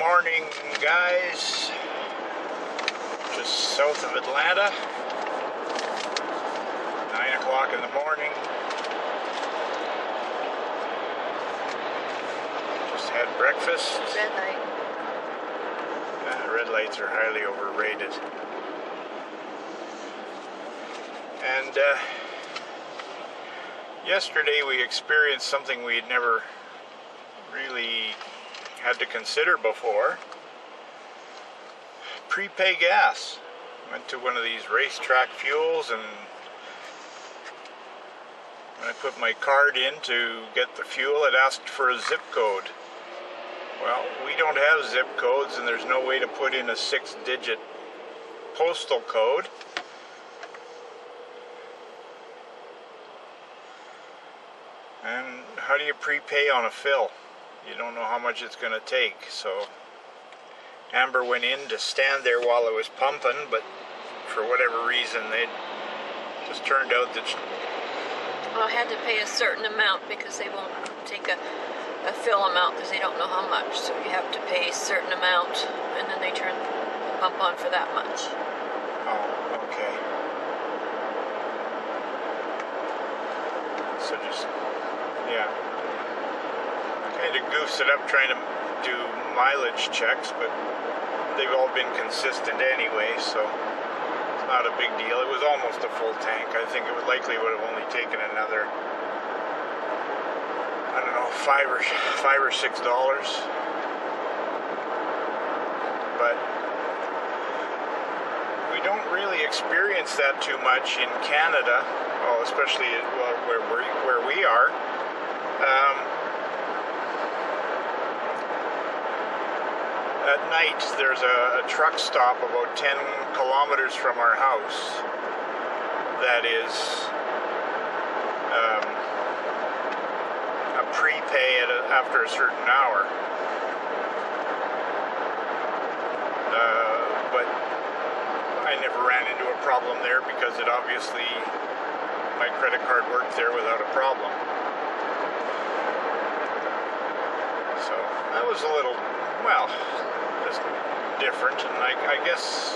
morning, guys. Just south of Atlanta. 9 o'clock in the morning. Just had breakfast. Red light. Red lights are highly overrated. And yesterday we experienced something we had never really had to consider before. Prepay gas. Went to one of these racetrack fuels, and when I put my card in to get the fuel, it asked for a zip code. Well, we don't have zip codes, and there's no way to put in a 6-digit postal code. And how do you prepay on a fill? You don't know how much it's going to take. So Amber went in to stand there while it was pumping, but for whatever reason, they just turned out that Well, I had to pay a certain amount because they won't take a fill amount because they don't know how much. So you have to pay a certain amount, and then they turn the pump on for that much. Oh, okay. So just, yeah. Kind of goofs it up trying to do mileage checks, but they've all been consistent anyway, so it's not a big deal. It was almost a full tank. I think it would likely would have only taken another, I don't know, $5 or $6. But we don't really experience that too much in Canada, well, especially where we are. At night, there's a truck stop about 10 kilometers from our house that is a prepay after a certain hour. But I never ran into a problem there because it obviously, my credit card worked there without a problem. So that was a little, well, just different, and I guess,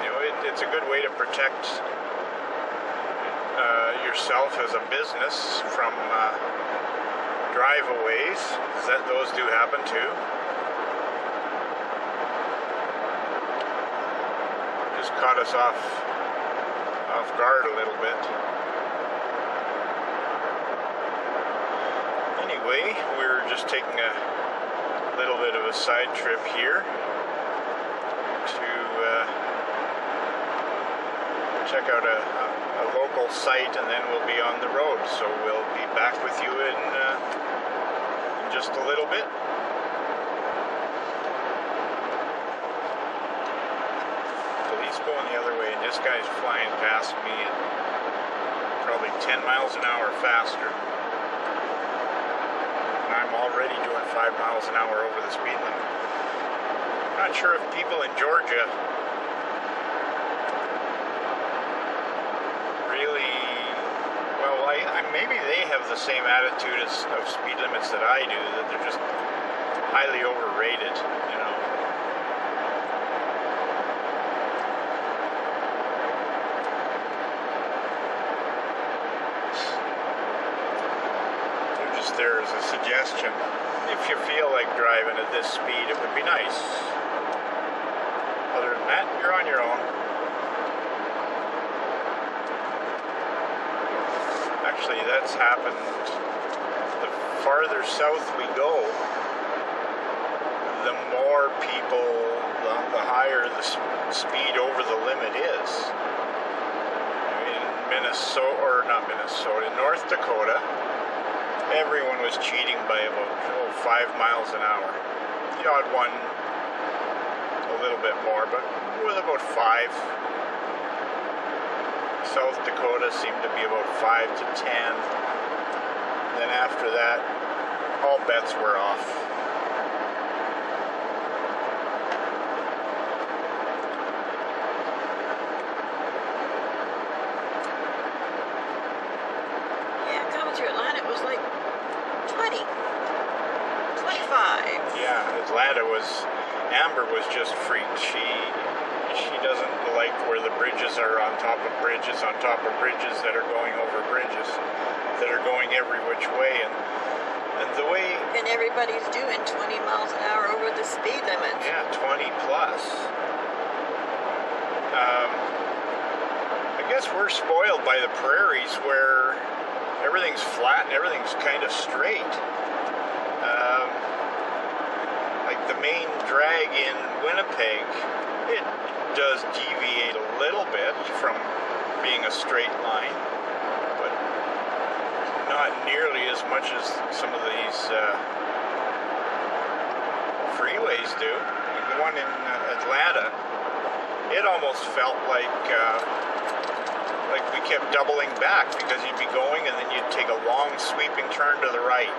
you know, it's a good way to protect yourself as a business from drive-aways, that those do happen too. Just caught us off guard a little bit. Anyway, we're just taking a little bit of a side trip here to check out a local site, and then we'll be on the road. So we'll be back with you in just a little bit. Police going the other way, and this guy's flying past me at probably 10 miles an hour faster. I'm already doing 5 miles an hour over the speed limit. I'm not sure if people in Georgia really, well, maybe they have the same attitude of speed limits that I do, that they're just highly overrated, you know. There is a suggestion. If you feel like driving at this speed, it would be nice. Other than that, you're on your own. Actually, that's happened. The farther south we go, the more people, the higher the speed over the limit is. In Minnesota, or not Minnesota, in North Dakota, everyone was cheating by about 5 miles an hour. The odd one a little bit more, but with about 5. South Dakota seemed to be about 5 to 10. Then after that, all bets were off. Yeah, coming through Atlanta, it was like 20, 25. Yeah, Atlanta was Amber was just freaked. She doesn't like where the bridges are on top of bridges that are going over bridges that are going every which way, and the way. And everybody's doing 20 miles an hour over the speed limit. Yeah, 20 plus. I guess we're spoiled by the prairies where everything's flat and everything's kind of straight. Like the main drag in Winnipeg, it does deviate a little bit from being a straight line, but not nearly as much as some of these freeways do. Like the one in Atlanta, it almost felt like we kept doubling back because you'd be going and then you'd take a long sweeping turn to the right.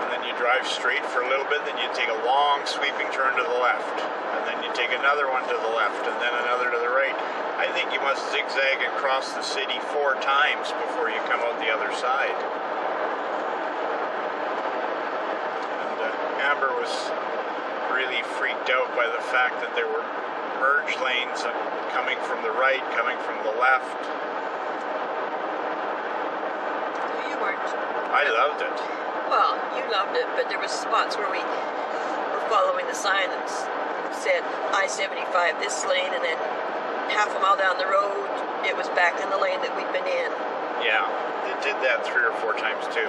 And then you drive straight for a little bit, then you'd take a long sweeping turn to the left. And then you'd take another one to the left and then another to the right. I think you must zigzag across the city 4 times before you come out the other side. And Amber was really freaked out by the fact that there were merge lanes coming from the right, coming from the left. You weren't. I loved it. Well, you loved it, but there was spots where we were following the sign that said I-75 this lane, and then half a mile down the road, it was back in the lane that we'd been in. Yeah, it did that 3 or 4 times too.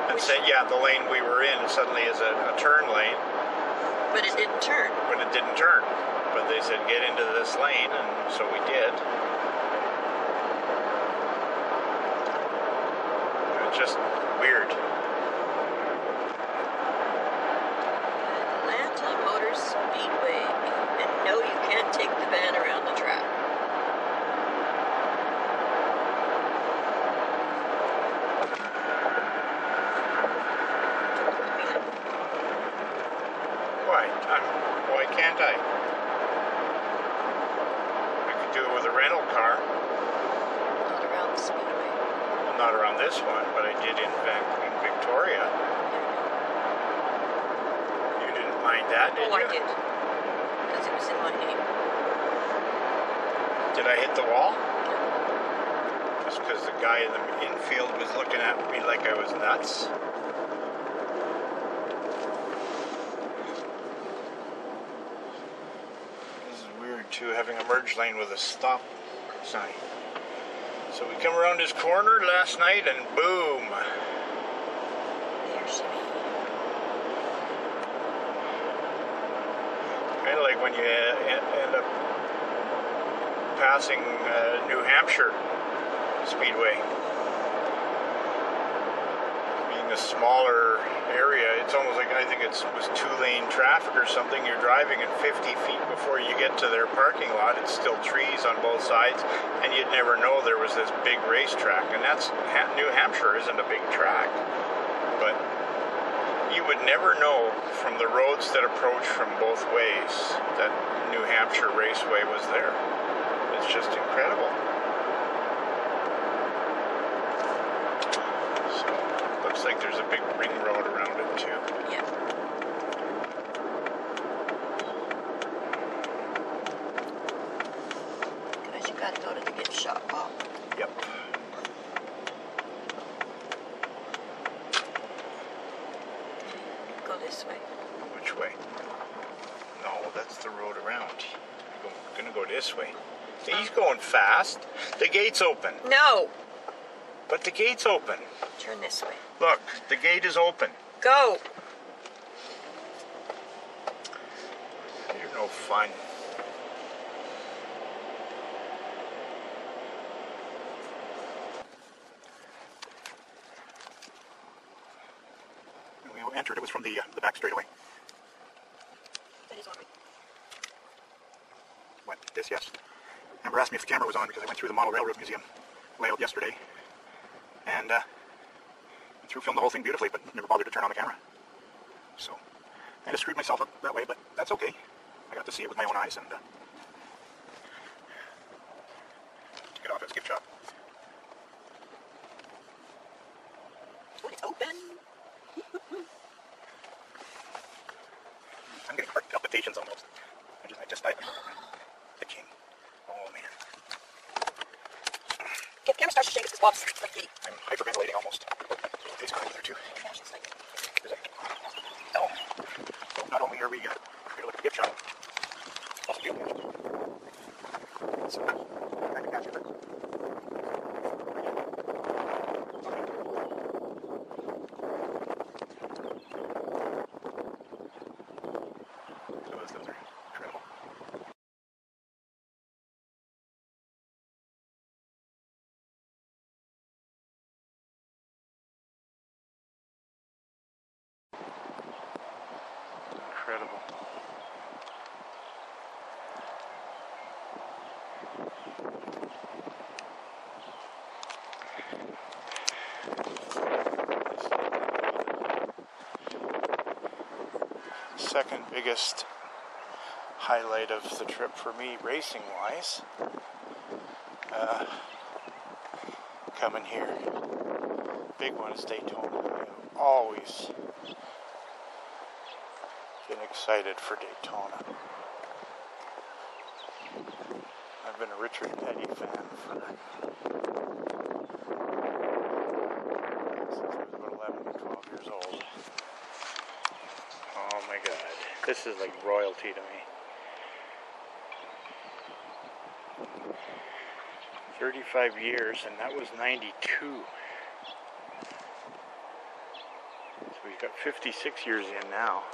And said, yeah, the lane we were in suddenly is a turn lane. But it didn't turn. But it didn't turn. But they said, get into this lane, and so we did. It's just weird. Atlanta Motor Speedway. And no, you can't take the van around the track. Why can't I? I could do it with a rental car. Not around the Speedway. Well, not around this one, but I did in Victoria. You didn't mind that, did you? Oh, I did. Because it was in my name. Did I hit the wall? Just because the guy in the infield was looking at me like I was nuts. To having a merge lane with a stop sign. So we come around this corner last night and boom. There she is. Kind of like when you end up passing New Hampshire Speedway. Being a smaller area, it's almost like, I think it was 2-lane traffic or something. You're driving and 50 feet before you get to their parking lot, it's still trees on both sides, and you'd never know there was this big racetrack. And that's, New Hampshire isn't a big track, but you would never know from the roads that approach from both ways that New Hampshire Raceway was there. It's just incredible. Looks like there's a big ring road around it too. Yeah. Guys, you gotta go to the gift shop, Bob. Yep. Go this way. Which way? No, that's the road around. You're gonna go this way. He's going fast. The gate's open. No! But the gate's open. Turn this way. Look, the gate is open. Go! You're no fun. When we entered, it was from the back straightaway. What? This, yes. Amber asked me if the camera was on because I went through the Model Railroad Museum layout yesterday. And filmed the whole thing beautifully, but never bothered to turn on the camera. So, I just screwed myself up that way, but that's okay. I got to see it with my own eyes and took it off at the gift shop. It's open. I'm getting hard to expectations almost. The king. Oh man. The camera starts to shake. It's Bob's like the. I'm hyperventilating almost. It's cool there too. Yeah, she's like. Oh. So not only are we going to look at the gift shop, also field management. So I can catch you, but those are incredible. Incredible. Second biggest highlight of the trip for me, racing wise, coming here. Big one is Daytona. I've always been excited for Daytona. I've been a Richard Petty fan since I was about 11 or 12 years old. Oh my god, this is like royalty to me. 35 years, and that was 92. So we've got 56 years in now.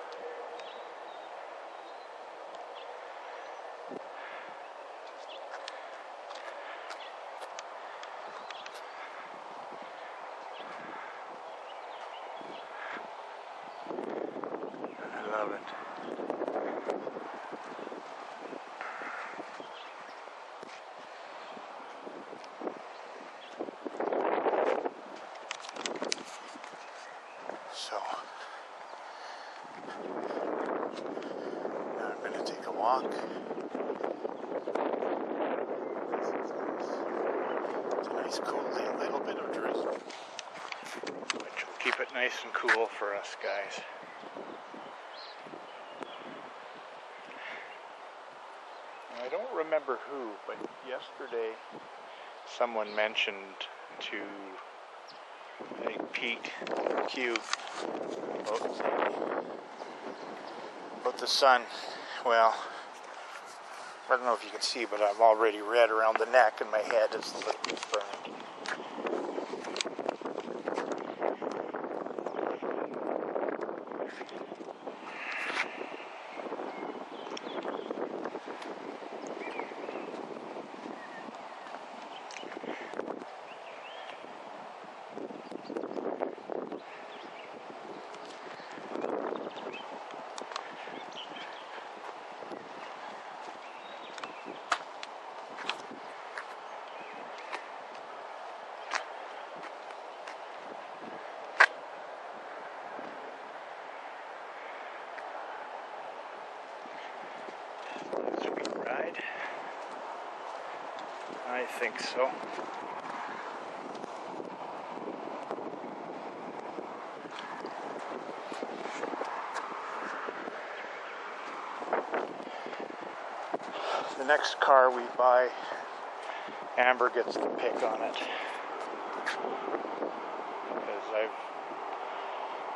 I love it. So now I'm going to take a walk. It's a nice cool day, a little bit of drizzle, which will keep it nice and cool for us guys. I don't remember who, but yesterday someone mentioned to, I think, Pete Q about the sun. Well, I don't know if you can see, but I'm already red around the neck and my head is a little bit burning. Sweet ride. I think so. The next car we buy, Amber gets the pick on it. Because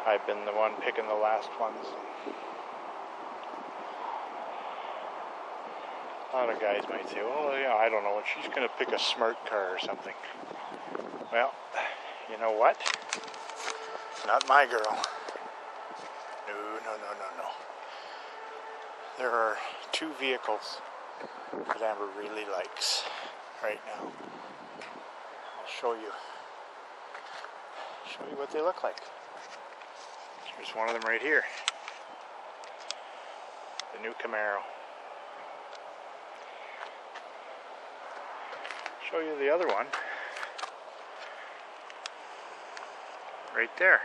I've been the one picking the last ones. A lot of guys might say, well, yeah, I don't know, what she's going to pick a smart car or something. Well, you know what? Not my girl. No. There are two vehicles that Amber really likes right now. I'll show you what they look like. Here's one of them right here. The new Camaro. Show you the other one. Right there.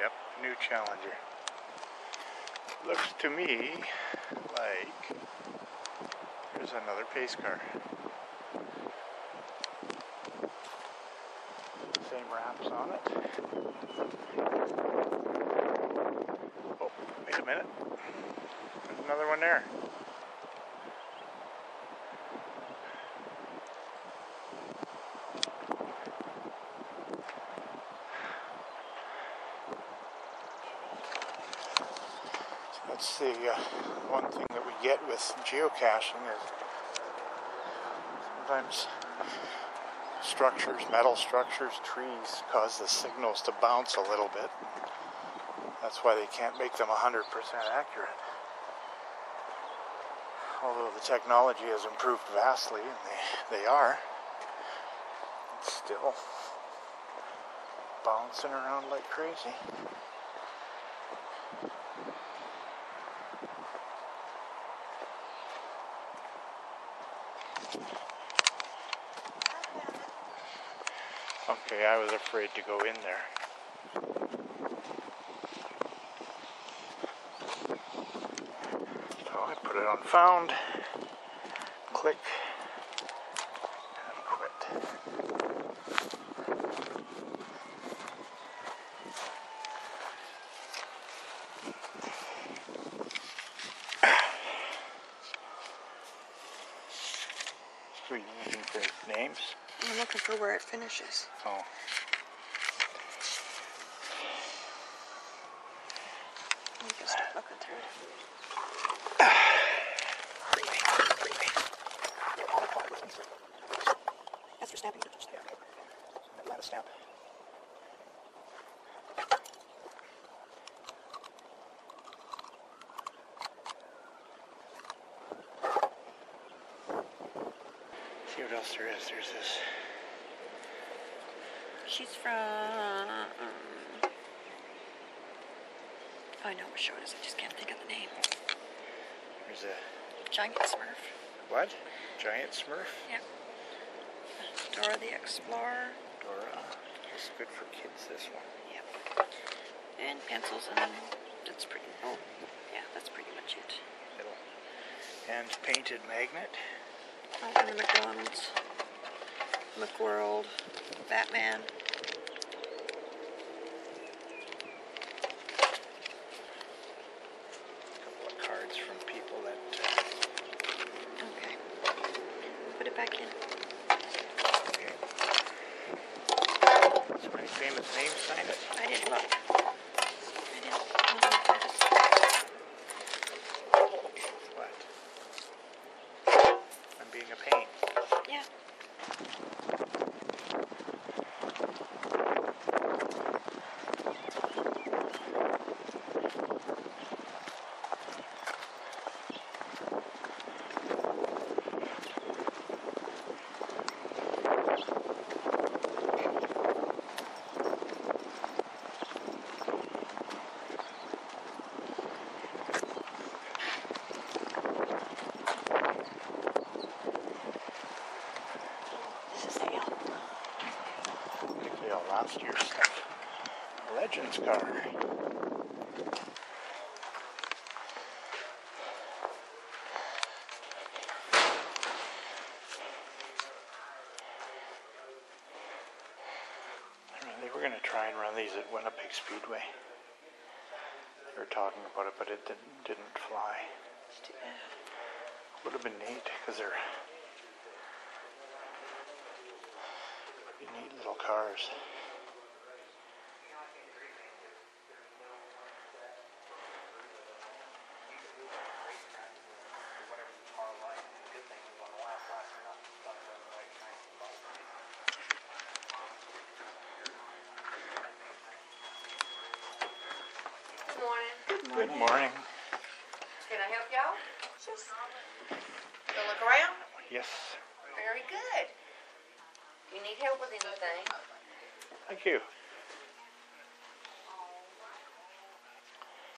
Yep, new Challenger. Looks to me like there's another pace car. Same wraps on it. Oh, it. There's another one there. That's the one thing that we get with geocaching is sometimes structures, metal structures, trees cause the signals to bounce a little bit. That's why they can't make them 100% accurate. Although the technology has improved vastly, and they are, it's still bouncing around like crazy. Okay, I was afraid to go in there. So I put it on found, click, and quit. So you're looking for names? I'm looking for where it finishes. Oh. You can start looking through it. That's for snapping. Not a snap. See what else there is. There's this. She's from... I know what show it is. I just can't think of the name. There's a... Giant Smurf. What? Giant Smurf? Yep. Dora the Explorer. Dora. It's good for kids, this one. Yep. And pencils, and that's pretty... Oh, yeah, that's pretty much it. Middle. And painted magnet. Oh, and the McDonald's. McWorld. Batman. Cards from people that Okay. Put it back in. okay. So many famous names signed it. I didn't look. What? I'm being a pain. Yeah. Last year's stuff. Legends car. They were going to try and run these at Winnipeg Speedway. They were talking about it, but it didn't fly. Would have been neat because they're pretty neat little cars. Good morning. Can I help y'all? Just go look around? Yes. Very good. Do you need help with anything? Thank you.